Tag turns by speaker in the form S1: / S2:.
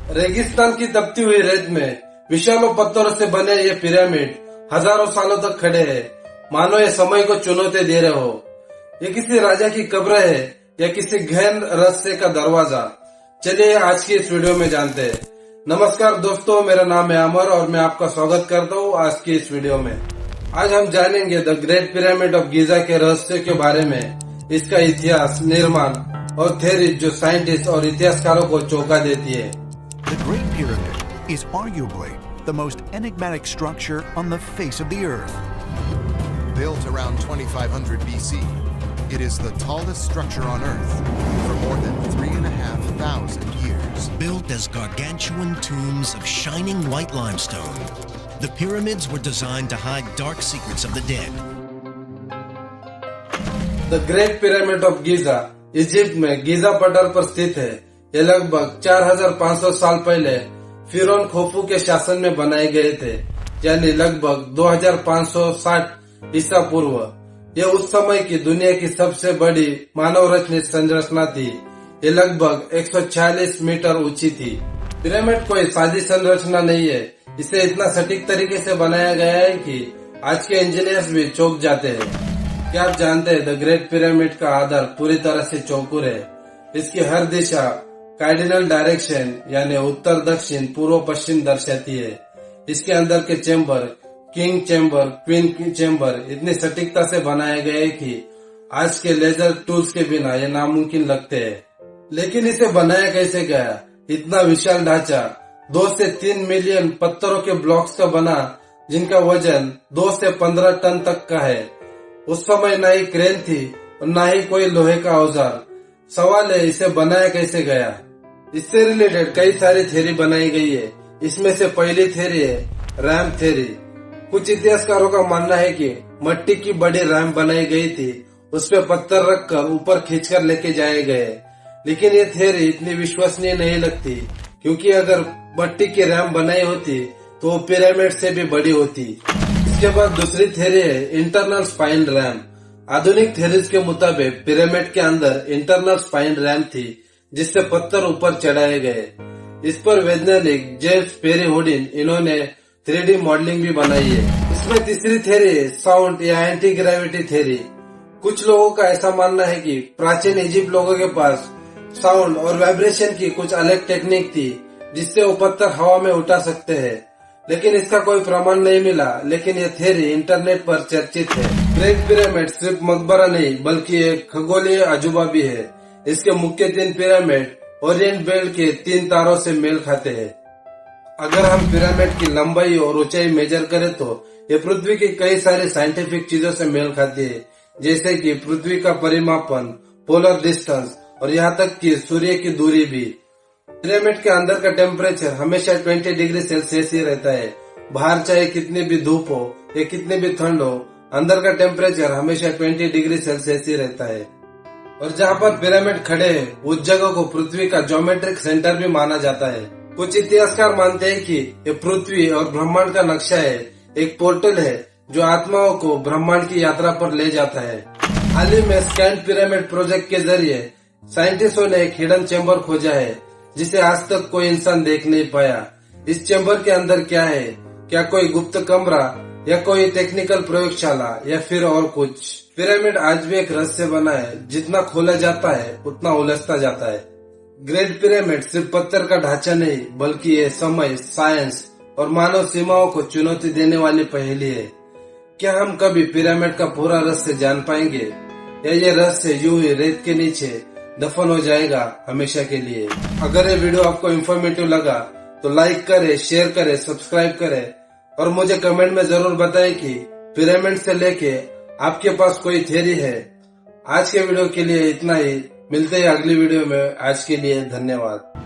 S1: रेगिस्तान की तपती हुई रेत में विशालों पत्थरों से बने ये पिरामिड हजारों सालों तक खड़े हैं, मानो ये समय को चुनौती दे रहे हो। ये किसी राजा की कब्र है या किसी गहन रहस्य का दरवाजा। चलिए आज की इस वीडियो में जानते हैं। नमस्कार दोस्तों, मेरा नाम है अमर और मैं आपका स्वागत करता हूँ आज की इस वीडियो में। आज हम जानेंगे the great pyramid of Giza के रहस्य के बारे में, इसका इतिहास, निर्माण और थ्योरी जो साइंटिस्ट और इतिहासकारों को चौंका देती है।
S2: The Great Pyramid is arguably the most enigmatic structure on the face of the earth.
S3: Built around 2500 BC, it is the tallest structure on Earth for more than 3,500 years.
S4: Built as gargantuan tombs of shining white limestone, the pyramids were designed to hide dark secrets of the dead.
S1: The great pyramid of Giza Egypt में Giza पठार पर स्थित है। ये लगभग 4500 साल पहले फिरौन खोफू के शासन में बनाए गए थे, यानी लगभग 2560 ईसा पूर्व। यह उस समय की दुनिया की सबसे बड़ी मानव रचित संरचना थी। ये लगभग 146 मीटर ऊंची थी। पिरामिड कोई सादी संरचना नहीं है, इसे इतना सटीक तरीके से बनाया गया है कि आज के इंजीनियर्स भी चौंक जाते हैं। क्या आप जानते हैं द ग्रेट पिरामिड का आधार पूरी तरह से चौकोर है। इसकी हर दिशा कार्डिनल डायरेक्शन यानी उत्तर दक्षिण पूर्व पश्चिम दर्शाती है। इसके अंदर के chamber, king chamber, queen chamber इतनी सटीकता से बनाए गए हैं कि आज के लेजर टूल्स के बिना ये नामुमकिन लगते हैं। लेकिन इसे बनाया कैसे गया? इतना विशाल ढांचा 2 से 3 मिलियन पत्थरों के ब्लॉक्स का बना, जिनका वजन 2 से 15 टन तक का है। उस समय न ही क्रेन थी और न ही कोई लोहे का औजार। सवाल है इसे बनाया कैसे गया। इससे रिलेटेड कई सारी थ्योरी बनाई गई है। इसमें से पहली थ्योरी है रैम्प थ्योरी। कुछ इतिहासकारों का मानना है कि मिट्टी की बड़ी रैम्प बनाई गई थी, उस पर पत्थर रखकर ऊपर खींचकर लेके जाए गए। लेकिन ये थ्योरी इतनी विश्वसनीय नहीं लगती, क्योंकि अगर मिट्टी की रैम्प बनाई होती तो वो पिरामिड से भी बड़ी होती। इसके बाद दूसरी थ्योरी है इंटरनल स्पाइन रैम्प। आधुनिक थ्योरीज के मुताबिक पिरामिड के अंदर इंटरनल स्पाइन रैम्प थी, जिससे पत्थर ऊपर चढ़ाए गए। इस पर वैज्ञानिक जेम्स पेरी होडिन इन्होंने 3D मॉडलिंग भी बनाई है। इसमें तीसरी थ्योरी है साउंड या एंटी ग्रेविटी थ्योरी। कुछ लोगों का ऐसा मानना है कि प्राचीन इजिप्ट लोगों के पास साउंड और वाइब्रेशन की कुछ अलग टेक्निक थी, जिससे वो पत्थर हवा में उठा सकते हैं। लेकिन इसका कोई प्रमाण नहीं मिला, लेकिन ये थ्योरी इंटरनेट पर चर्चित है। ग्रेट पिरामिड सिर्फ मकबरा नहीं बल्कि एक खगोलीय अजूबा भी है। इसके मुख्य 3 पिरामिड ओरिएंट बेल्ट के 3 तारों से मेल खाते हैं। अगर हम पिरामिड की लंबाई और ऊंचाई मेजर करें तो ये पृथ्वी की कई सारी साइंटिफिक चीजों से मेल खाती है, जैसे कि पृथ्वी का परिमापन, पोलर डिस्टेंस और यहाँ तक कि सूर्य की दूरी भी। पिरामिड के अंदर का टेम्परेचर हमेशा 20 डिग्री सेल्सियस ही रहता है। बाहर चाहे कितनी भी धूप हो या कितनी भी ठंड हो, अंदर का टेम्परेचर हमेशा 20 डिग्री सेल्सियस ही रहता है। और जहाँ पर पिरामिड खड़े हैं उस जगह को पृथ्वी का ज्योमेट्रिक सेंटर भी माना जाता है। कुछ इतिहासकार मानते हैं कि ये पृथ्वी और ब्रह्मांड का नक्शा है, एक पोर्टल है जो आत्माओं को ब्रह्मांड की यात्रा पर ले जाता है। हाल ही में स्कैन पिरामिड प्रोजेक्ट के जरिए साइंटिस्टों ने एक हिडन चेम्बर खोजा है, जिसे आज तक कोई इंसान देख नहीं पाया। इस चेम्बर के अंदर क्या है? क्या कोई गुप्त कमरा या कोई टेक्निकल प्रयोगशाला या फिर और कुछ? पिरामिड आज भी एक रहस्य बना है। जितना खोला जाता है उतना उलझता जाता है। ग्रेट पिरामिड सिर्फ पत्थर का ढांचा नहीं बल्कि ये समय, साइंस और मानव सीमाओं को चुनौती देने वाली पहेली है। क्या हम कभी पिरामिड का पूरा रहस्य जान पाएंगे, या ये रहस्य यूं ही रेत के नीचे दफन हो जाएगा हमेशा के लिए? अगर ये वीडियो आपको इन्फॉर्मेटिव लगा तो लाइक करें, शेयर करें, सब्सक्राइब करें और मुझे कमेंट में जरूर बताएं कि पिरामिड से लेके आपके पास कोई थ्योरी है। आज के वीडियो के लिए इतना ही। मिलते हैं अगली वीडियो में। आज के लिए धन्यवाद।